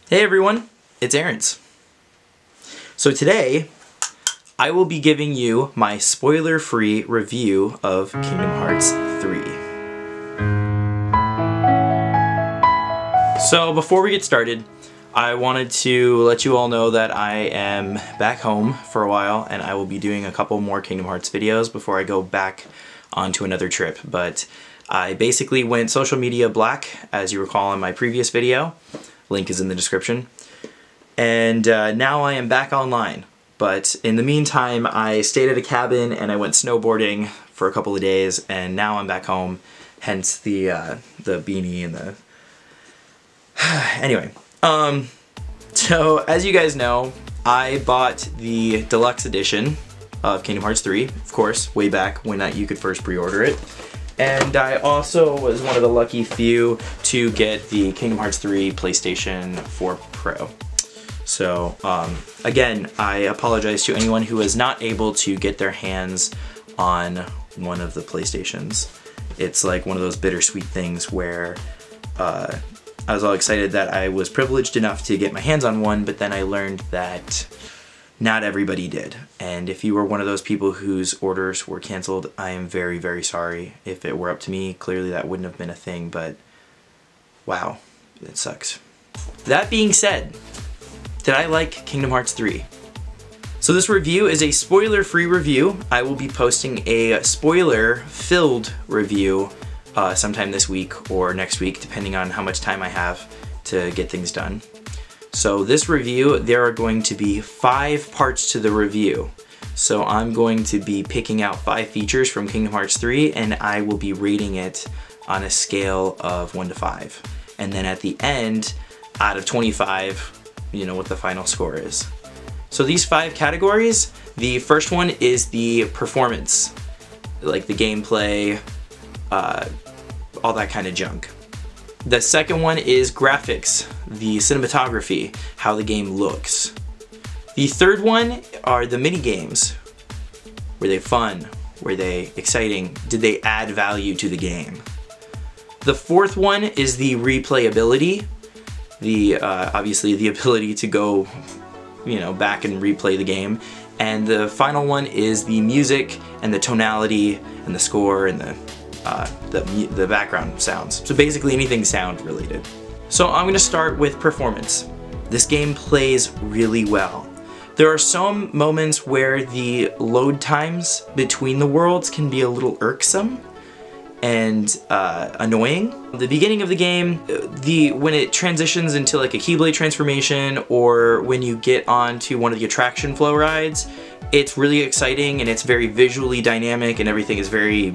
Hey everyone, it's Aaron's. So today, I will be giving you my spoiler-free review of Kingdom Hearts 3. So before we get started, I wanted to let you all know that I am back home for a while and I will be doing a couple more Kingdom Hearts videos before I go back onto another trip. But I basically went social media black, as you recall in my previous video. Link is in the description. And now I am back online. But in the meantime, I stayed at a cabin and I went snowboarding for a couple of days, and now I'm back home. Hence the beanie and the... Anyway, so as you guys know, I bought the deluxe edition of Kingdom Hearts 3, of course, way back when you could first pre-order it. And I also was one of the lucky few to get the Kingdom Hearts 3 PlayStation 4 Pro. So, again, I apologize to anyone who was not able to get their hands on one of the PlayStations. It's like one of those bittersweet things where I was all excited that I was privileged enough to get my hands on one, but then I learned that not everybody did. And if you were one of those people whose orders were canceled, I am very, very sorry. If it were up to me, clearly that wouldn't have been a thing, but wow, it sucks. That being said, did I like Kingdom Hearts 3? So this review is a spoiler-free review. I will be posting a spoiler-filled review sometime this week or next week, depending on how much time I have to get things done. So this review, there are going to be 5 parts to the review. So I'm going to be picking out 5 features from Kingdom Hearts 3 and I will be rating it on a scale of 1 to 5. And then at the end, out of 25, you know what the final score is. So these 5 categories, the first one is the performance, like the gameplay, all that kind of junk. The second one is graphics, the cinematography, how the game looks. The third one are the mini-games. Were they fun? Were they exciting? Did they add value to the game? The fourth one is the replayability. Obviously the ability to go, back and replay the game. And the final one is the music and the tonality and the score and the background sounds. So basically anything sound related. So I'm going to start with performance. This game plays really well. There are some moments where the load times between the worlds can be a little irksome and annoying. The beginning of the game, when it transitions into like a Keyblade transformation or when you get onto one of the attraction flow rides, it's really exciting and it's very visually dynamic and everything is very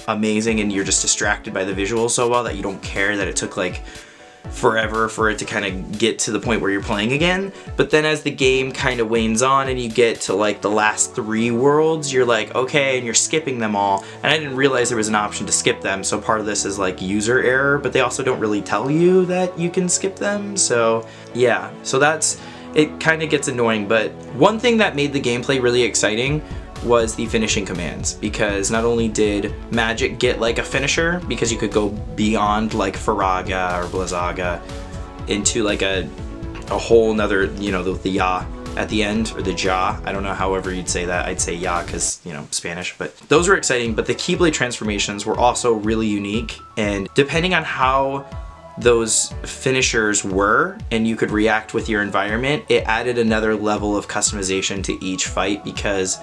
amazing and you're just distracted by the visuals so well that you don't care that it took like forever for it to kind of get to the point where you're playing again. But then as the game kind of wanes on and you get to like the last 3 worlds, you're like, okay, and you're skipping them all. And I didn't realize there was an option to skip them, so part of this is like user error, but they also don't really tell you that you can skip them. So yeah, so it kind of gets annoying. But one thing that made the gameplay really exciting was the finishing commands, because not only did magic get like a finisher, because you could go beyond like Faraga or Blizzaga into like a whole nother, the Ya at the end, or the Ja, I don't know however you'd say that. I'd say Ya because, Spanish, but those were exciting. But the Keyblade transformations were also really unique, and depending on how those finishers were and you could react with your environment, it added another level of customization to each fight, because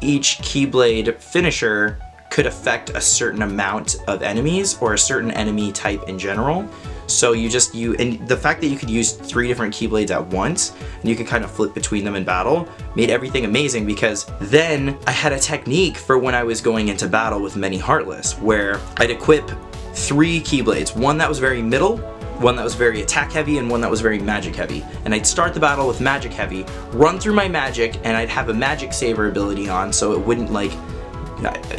each Keyblade finisher could affect a certain amount of enemies or a certain enemy type in general. So and the fact that you could use 3 different Keyblades at once and you could kind of flip between them in battle made everything amazing, because then I had a technique for when I was going into battle with many Heartless where I'd equip 3 Keyblades, one that was very middle, one that was very attack heavy, and one that was very magic heavy. And I'd start the battle with magic heavy, run through my magic, and I'd have a magic saver ability on so it wouldn't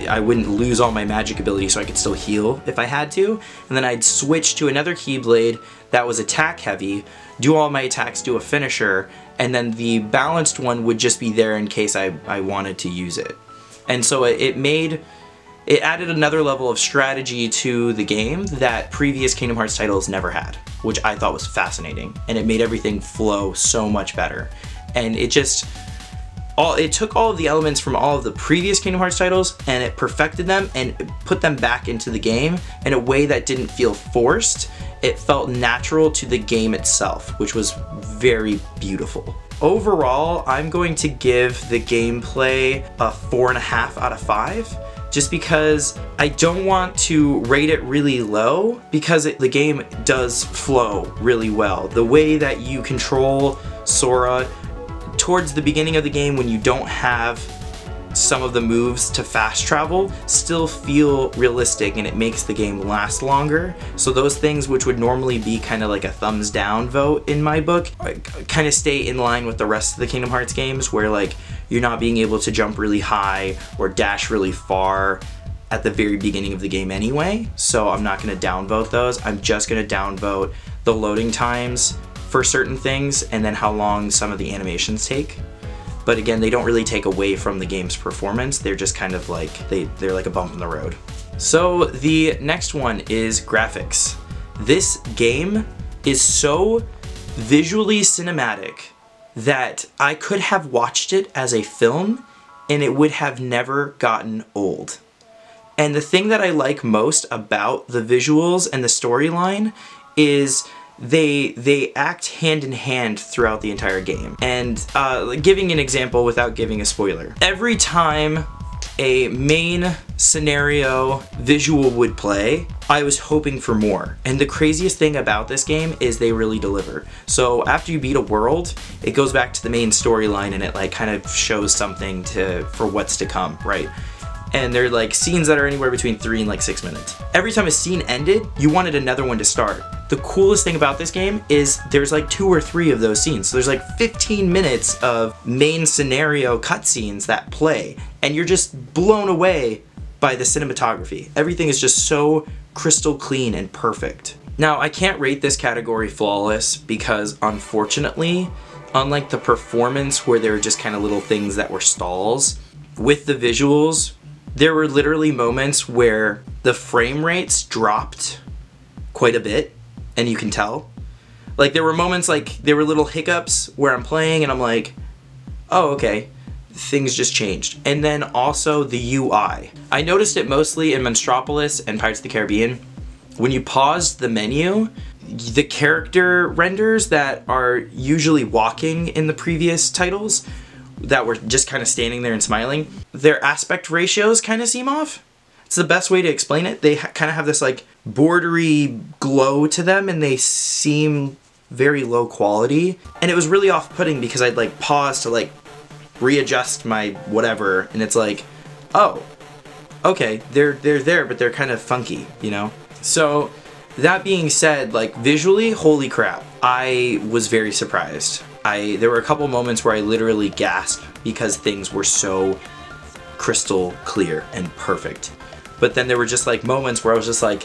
I wouldn't lose all my magic ability, so I could still heal if I had to. And then I'd switch to another Keyblade that was attack heavy, do all my attacks, do a finisher, and then the balanced one would just be there in case I wanted to use it. And so it made It added another level of strategy to the game that previous Kingdom Hearts titles never had, which I thought was fascinating, and it made everything flow so much better. And it took all of the elements from all of the previous Kingdom Hearts titles and it perfected them and put them back into the game in a way that didn't feel forced. It felt natural to the game itself, which was very beautiful. Overall, I'm going to give the gameplay a 4.5 out of 5. Just because I don't want to rate it really low because the game does flow really well. The way that you control Sora towards the beginning of the game when you don't have some of the moves to fast travel still feel realistic and it makes the game last longer. So those things which would normally be kind of like a thumbs down vote in my book kind of stay in line with the rest of the Kingdom Hearts games where like you're not being able to jump really high or dash really far at the very beginning of the game anyway. So I'm not going to downvote those. I'm just going to downvote the loading times for certain things and then how long some of the animations take. But again, they don't really take away from the game's performance. They're just kind of like, they're like a bump in the road. So the next one is graphics. This game is so visually cinematic that I could have watched it as a film and it would have never gotten old. And the thing that I like most about the visuals and the storyline is they act hand in hand throughout the entire game. And giving an example without giving a spoiler. Every time a main scenario visual would play, I was hoping for more. And the craziest thing about this game is they really deliver. So after you beat a world, it goes back to the main storyline and it like kind of shows something for what's to come, right? And they're like scenes that are anywhere between 3 and like 6 minutes. Every time a scene ended, you wanted another one to start. The coolest thing about this game is there's like 2 or 3 of those scenes. So there's like 15 minutes of main scenario cutscenes that play, and you're just blown away by the cinematography. Everything is just so crystal clean and perfect. Now, I can't rate this category flawless because unfortunately, unlike the performance where there were just kind of little things that were stalls, with the visuals, there were literally moments where the frame rates dropped quite a bit, and you can tell. Like there were moments like there were little hiccups where I'm playing and I'm like, oh okay, things just changed. And then also the UI. I noticed it mostly in Monstropolis and Pirates of the Caribbean. When you paused the menu, the character renders that are usually walking in the previous titles that were just kind of standing there and smiling, their aspect ratios kind of seem off. It's the best way to explain it. They kind of have this like bordery glow to them and they seem very low quality. And it was really off-putting because I'd like pause to like readjust my whatever and it's like, oh, okay, they're there, but they're kind of funky, you know? So that being said, like visually, holy crap, I was very surprised. There were a couple moments where I literally gasped because things were so crystal clear and perfect. But then there were just like moments where I was just like,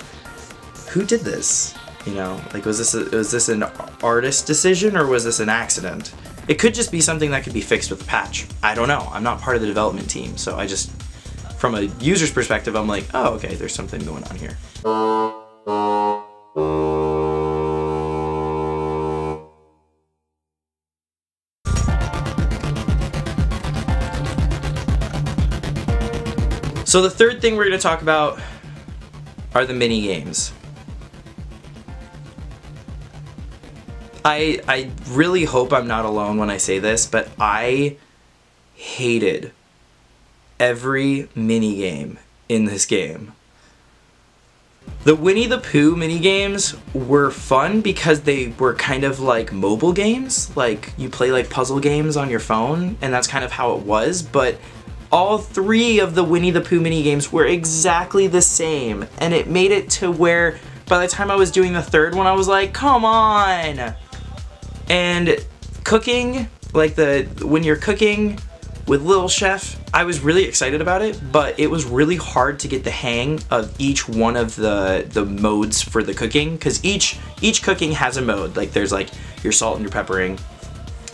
who did this? You know, like was this an artist decision or was this an accident? It could just be something that could be fixed with a patch. I don't know. I'm not part of the development team, so I just, from a user's perspective, I'm like, oh, okay, there's something going on here. So the third thing we're going to talk about are the mini games. I really hope I'm not alone when I say this, but I hated every mini game in this game. The Winnie the Pooh mini games were fun because they were kind of like mobile games, like you play like puzzle games on your phone, and that's kind of how it was, but all 3 of the Winnie the Pooh mini games were exactly the same, and it made it to where by the time I was doing the 3rd one I was like, come on! And cooking, like when you're cooking with Little Chef, I was really excited about it, but it was really hard to get the hang of each one of the modes for the cooking, because each cooking has a mode. Like there's like your salt and your peppering,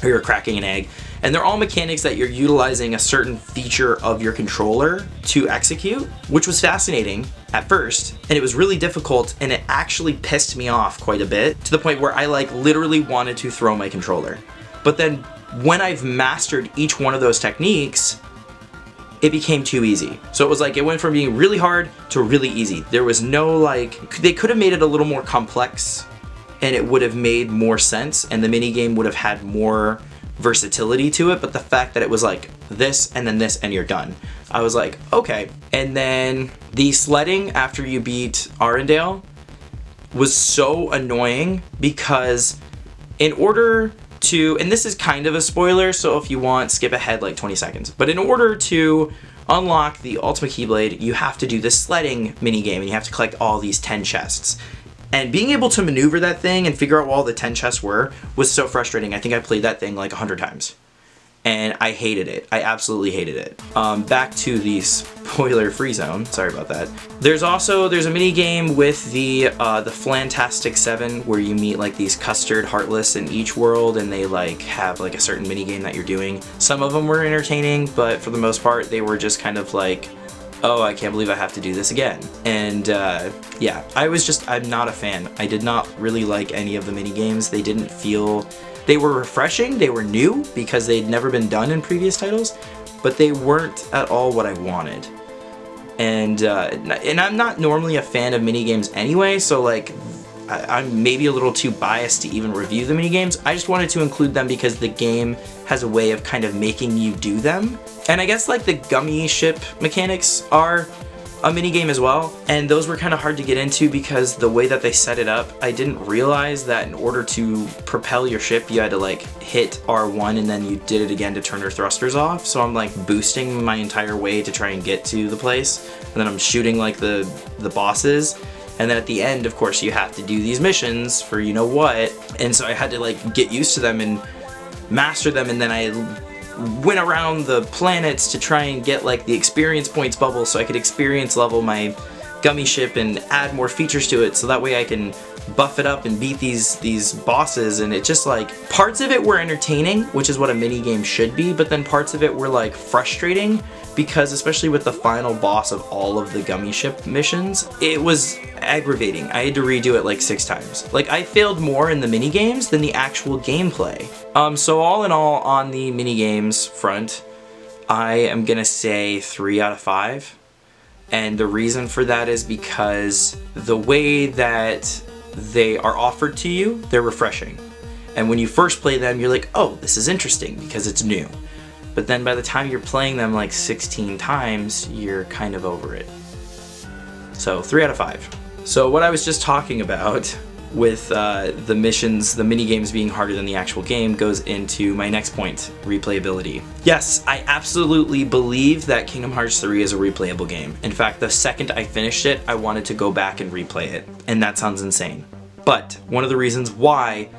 or you're cracking an egg. And they're all mechanics that you're utilizing a certain feature of your controller to execute, which was fascinating at first, and it was really difficult, and it actually pissed me off quite a bit, to the point where I like literally wanted to throw my controller. But then when I've mastered each one of those techniques, it became too easy. So it was like, it went from being really hard to really easy. There was no like, they could have made it a little more complex, and it would have made more sense, and the minigame would have had more versatility to it, but the fact that it was like this and then this and you're done, I was like, okay. And then the sledding after you beat Arendelle was so annoying, because in order to, and this is kind of a spoiler, so if you want, skip ahead like 20 seconds, but in order to unlock the Ultimate Keyblade, you have to do this sledding minigame, and you have to collect all these 10 chests. And being able to maneuver that thing and figure out what all the 10 chests were was so frustrating. I think I played that thing like 100 times. And I hated it. I absolutely hated it. Back to the spoiler-free zone. Sorry about that. There's a mini game with the Flantastic 7 where you meet like these custard heartless in each world, and they like have like a certain mini game that you're doing. Some of them were entertaining, but for the most part they were just kind of like, oh, I can't believe I have to do this again. And yeah, I'm not a fan. I did not really like any of the mini games. They didn't feel, they were refreshing, they were new because they'd never been done in previous titles, but they weren't at all what I wanted. And I'm not normally a fan of mini games anyway, so like I'm maybe a little too biased to even review the mini games. I just wanted to include them because the game has a way of kind of making you do them. And I guess like the gummy ship mechanics are a mini game as well, and those were kind of hard to get into because the way that they set it up, I didn't realize that in order to propel your ship you had to like hit R1 and then you did it again to turn your thrusters off. So I'm like boosting my entire way to try and get to the place, and then I'm shooting like the bosses. And then at the end, of course, you have to do these missions for you know what, and so I had to like get used to them and master them, and then I went around the planets to try and get like the experience points bubble so I could experience level my gummy ship and add more features to it so that way I can buff it up and beat these bosses. And it just like, parts of it were entertaining, which is what a mini game should be, but then parts of it were like frustrating because especially with the final boss of all of the gummy ship missions, it was aggravating. I had to redo it like 6 times. Like I failed more in the mini games than the actual gameplay. So all in all, on the mini games front, I am gonna say 3 out of 5. And the reason for that is because the way that they are offered to you, they're refreshing. And when you first play them, you're like, oh, this is interesting because it's new. But then by the time you're playing them like 16 times, you're kind of over it. So 3 out of 5. So what I was just talking about with the missions, the mini games being harder than the actual game, goes into my next point, replayability. Yes, I absolutely believe that Kingdom Hearts 3 is a replayable game. In fact, the second I finished it, I wanted to go back and replay it. And that sounds insane. But one of the reasons why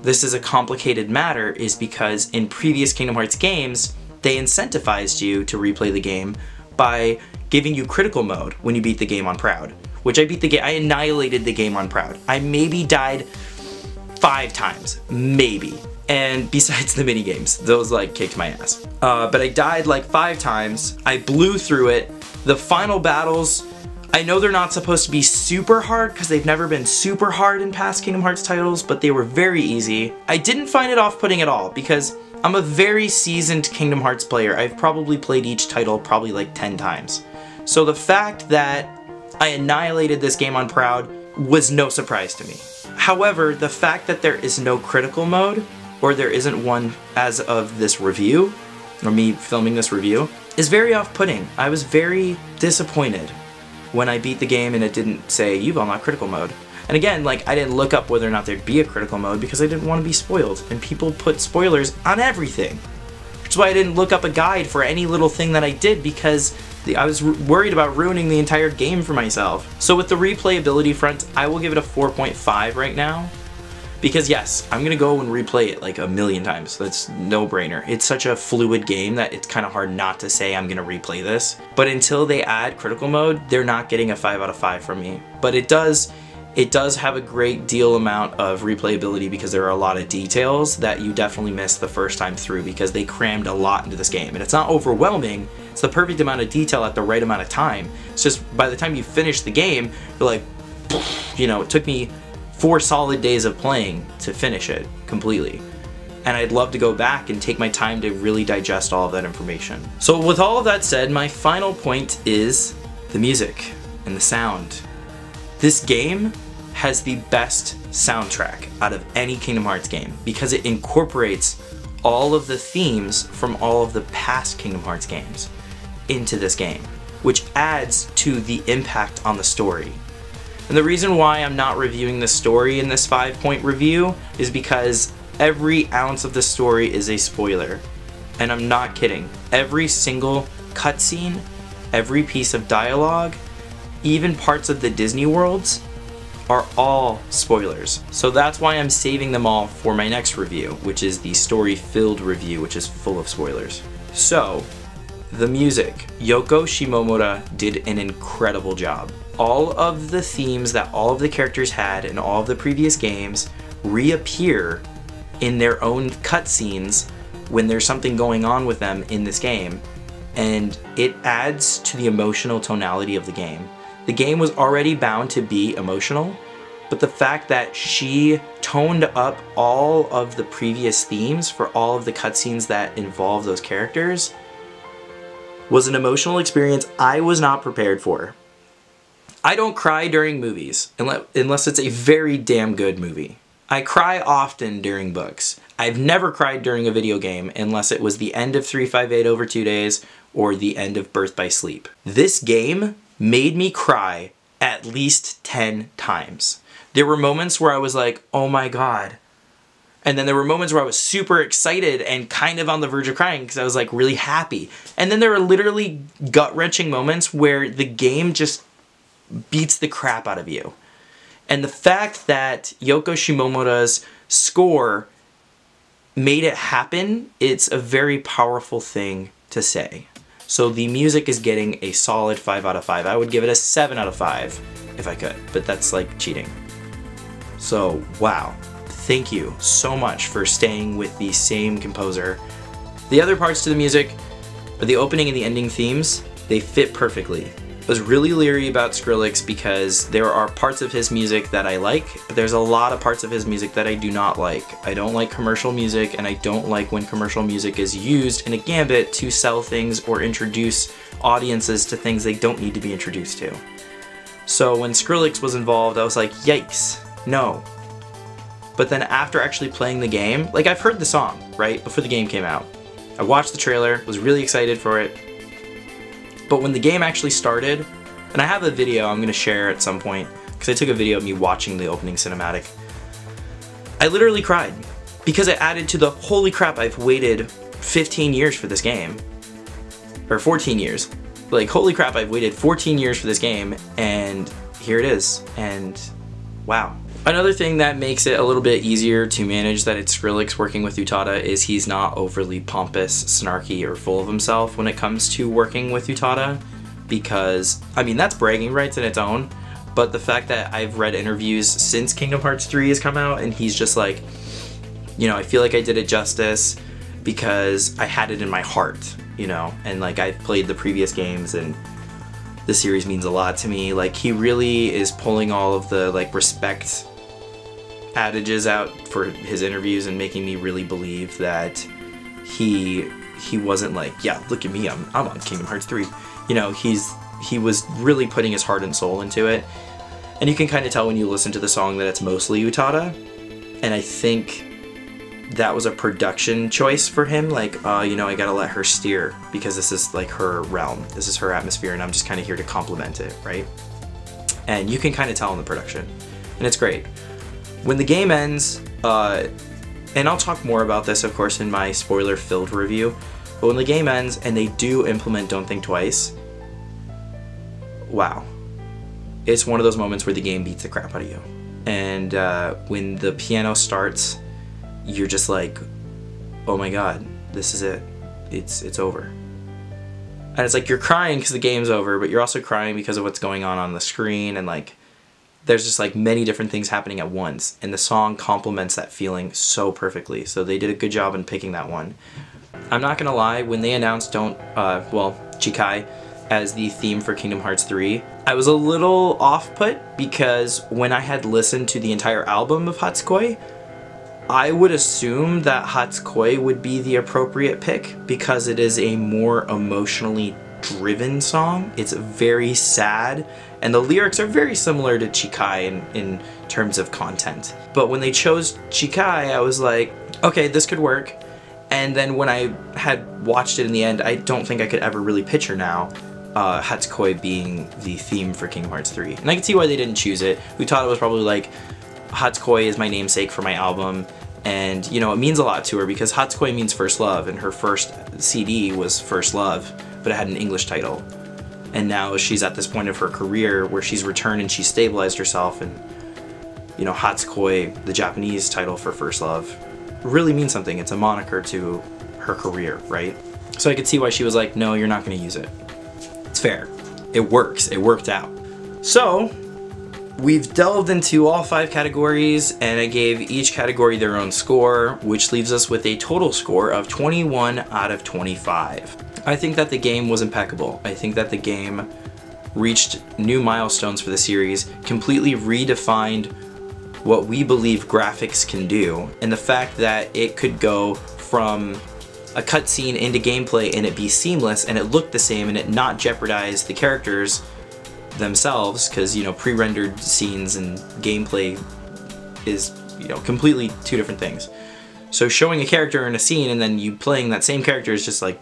this is a complicated matter is because in previous Kingdom Hearts games, they incentivized you to replay the game by giving you critical mode when you beat the game on Proud. Which I beat the game, I annihilated the game on Proud. I maybe died 5 times, maybe. And besides the mini games, those like kicked my ass. But I died like 5 times, I blew through it. The final battles, I know they're not supposed to be super hard because they've never been super hard in past Kingdom Hearts titles, but they were very easy. I didn't find it off-putting at all because I'm a very seasoned Kingdom Hearts player. I've probably played each title probably like 10 times. So the fact that I annihilated this game on Proud was no surprise to me. However, the fact that there is no critical mode, or there isn't one as of this review, or me filming this review, is very off-putting. I was very disappointed when I beat the game and it didn't say, you've unlocked critical mode. And again, like, I didn't look up whether or not there'd be a critical mode because I didn't want to be spoiled, and people put spoilers on everything. Which is why I didn't look up a guide for any little thing that I did because I was worried about ruining the entire game for myself. So with the replayability front, I will give it a 4.5 right now. Because yes, I'm gonna go and replay it like a million times. That's no brainer. It's such a fluid game that it's kind of hard not to say I'm gonna replay this. But until they add critical mode, they're not getting a 5 out of 5 from me. But it does It does have a great deal amount of replayability because there are a lot of details that you definitely miss the first time through because they crammed a lot into this game. And it's not overwhelming, it's the perfect amount of detail at the right amount of time. It's just by the time you finish the game, you're like, you know, it took me 4 solid days of playing to finish it completely. And I'd love to go back and take my time to really digest all of that information. So with all of that said, my final point is the music and the sound. This game has the best soundtrack out of any Kingdom Hearts game because it incorporates all of the themes from all of the past Kingdom Hearts games into this game, which adds to the impact on the story. And the reason why I'm not reviewing the story in this 5-point review is because every ounce of the story is a spoiler. And I'm not kidding. Every single cutscene, every piece of dialogue, even parts of the Disney worlds are all spoilers. So that's why I'm saving them all for my next review, which is the story-filled review, which is full of spoilers. So, the music. Yoko Shimomura did an incredible job. All of the themes that all of the characters had in all of the previous games reappear in their own cutscenes when there's something going on with them in this game, and it adds to the emotional tonality of the game. The game was already bound to be emotional, but the fact that she toned up all of the previous themes for all of the cutscenes that involve those characters was an emotional experience I was not prepared for. I don't cry during movies, unless it's a very damn good movie. I cry often during books. I've never cried during a video game unless it was the end of 358 over 2 days or the end of Birth by Sleep. This game made me cry at least 10 times. There were moments where I was like, oh my god. And then there were moments where I was super excited and kind of on the verge of crying because I was like really happy. And then there were literally gut-wrenching moments where the game just beats the crap out of you. And the fact that Yoko Shimomura's score made it happen, it's a very powerful thing to say. So the music is getting a solid 5 out of 5. I would give it a 7 out of 5 if I could, but that's like cheating. So, wow. Thank you so much for staying with the same composer. The other parts to the music, the opening and the ending themes, they fit perfectly. I was really leery about Skrillex because there are parts of his music that I like, but there's a lot of parts of his music that I do not like. I don't like commercial music, and I don't like when commercial music is used in a gambit to sell things or introduce audiences to things they don't need to be introduced to. So when Skrillex was involved, I was like, yikes, no. But then after actually playing the game, like I've heard the song, right, before the game came out. I watched the trailer, was really excited for it. But when the game actually started, and I have a video I'm going to share at some point, because I took a video of me watching the opening cinematic, I literally cried. Because it added to the, holy crap, I've waited 15 years for this game. Or 14 years. Like, holy crap, I've waited 14 years for this game, and here it is. And wow. Another thing that makes it a little bit easier to manage that it's Skrillex working with Utada is he's not overly pompous, snarky, or full of himself when it comes to working with Utada, because, I mean, that's bragging rights in its own, but the fact that I've read interviews since Kingdom Hearts 3 has come out and he's just like, you know, I feel like I did it justice because I had it in my heart, you know, and like I've played the previous games and the series means a lot to me. Like, he really is pulling all of the like respect adages out for his interviews and making me really believe that he wasn't like, yeah, look at me, I'm on Kingdom Hearts 3. You know, he was really putting his heart and soul into it. And you can kind of tell when you listen to the song that it's mostly Utada. And I think that was a production choice for him, like, you know, I gotta let her steer because this is like her realm, this is her atmosphere, and I'm just kind of here to complement it, right? And you can kind of tell in the production, and it's great. When the game ends, and I'll talk more about this, of course, in my spoiler-filled review, but when the game ends and they do implement Don't Think Twice, wow. It's one of those moments where the game beats the crap out of you. And when the piano starts, you're just like, oh my god, this is it. It's over. And it's like you're crying because the game's over, but you're also crying because of what's going on the screen and like there's just like many different things happening at once, and the song complements that feeling so perfectly. So they did a good job in picking that one. I'm not gonna lie, when they announced Chikai as the theme for Kingdom Hearts 3, I was a little off-put because when I had listened to the entire album of Hatsukoi, I would assume that Hatsukoi would be the appropriate pick because it is a more emotionally driven song. It's very sad, and the lyrics are very similar to Chikai in terms of content. But when they chose Chikai, I was like, okay, this could work. And then when I had watched it in the end, I don't think I could ever really picture now Hatsukoi being the theme for Kingdom Hearts 3. And I can see why they didn't choose it. Utada was probably like, Hatsukoi is my namesake for my album, and you know, it means a lot to her because Hatsukoi means first love, and her first CD was First Love, but it had an English title. And now she's at this point of her career where she's returned and she's stabilized herself, and you know, Hatsukoi, the Japanese title for First Love, really means something. It's a moniker to her career, right? So I could see why she was like, no, you're not gonna use it. It's fair. It works. It worked out. So we've delved into all 5 categories, and I gave each category their own score, which leaves us with a total score of 21 out of 25. I think that the game was impeccable. I think that the game reached new milestones for the series, completely redefined what we believe graphics can do, and the fact that it could go from a cutscene into gameplay and it be seamless and it looked the same and it not jeopardize the characters themselves, because you know, pre-rendered scenes and gameplay is, you know, completely 2 different things. So showing a character in a scene and then you playing that same character is just like,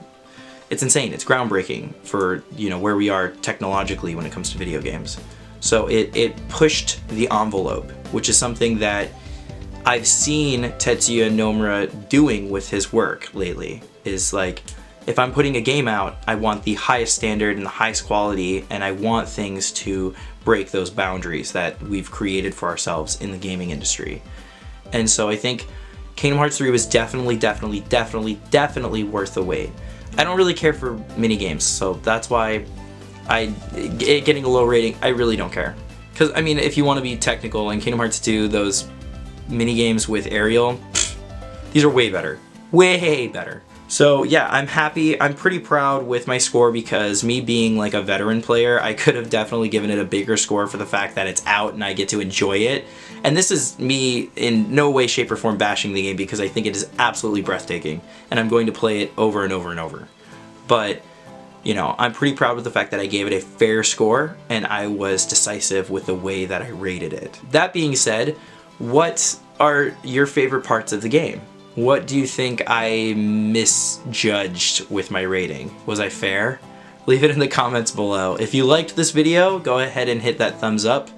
it's insane. It's groundbreaking for, you know, where we are technologically when it comes to video games. So it pushed the envelope, which is something that I've seen Tetsuya Nomura doing with his work lately. Is like, if I'm putting a game out, I want the highest standard and the highest quality, and I want things to break those boundaries that we've created for ourselves in the gaming industry. And so I think Kingdom Hearts 3 was definitely worth the wait. I don't really care for minigames, so that's why getting a low rating, I really don't care. Because, I mean, if you want to be technical, in Kingdom Hearts 2, those minigames with Ariel, these are way better. Way better. So yeah, I'm happy. I'm pretty proud with my score because me being like a veteran player, I could have definitely given it a bigger score for the fact that it's out and I get to enjoy it. And this is me in no way, shape, or form bashing the game because I think it is absolutely breathtaking and I'm going to play it over and over and over. But, you know, I'm pretty proud with the fact that I gave it a fair score and I was decisive with the way that I rated it. That being said, what are your favorite parts of the game? What do you think I misjudged with my rating? Was I fair? Leave it in the comments below. If you liked this video, go ahead and hit that thumbs up.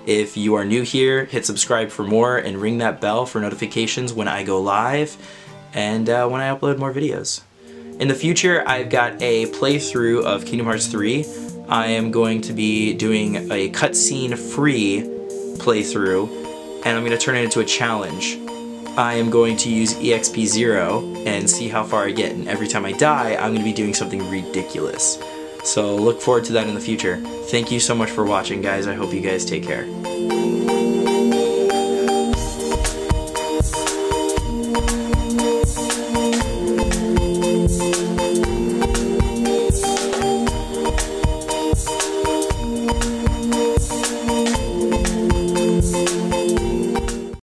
If you are new here, hit subscribe for more and ring that bell for notifications when I go live and when I upload more videos. In the future, I've got a playthrough of Kingdom Hearts 3. I am going to be doing a cutscene-free playthrough, and I'm going to turn it into a challenge. I am going to use EXP 0 and see how far I get, and every time I die, I'm going to be doing something ridiculous. So look forward to that in the future. Thank you so much for watching, guys. I hope you guys take care.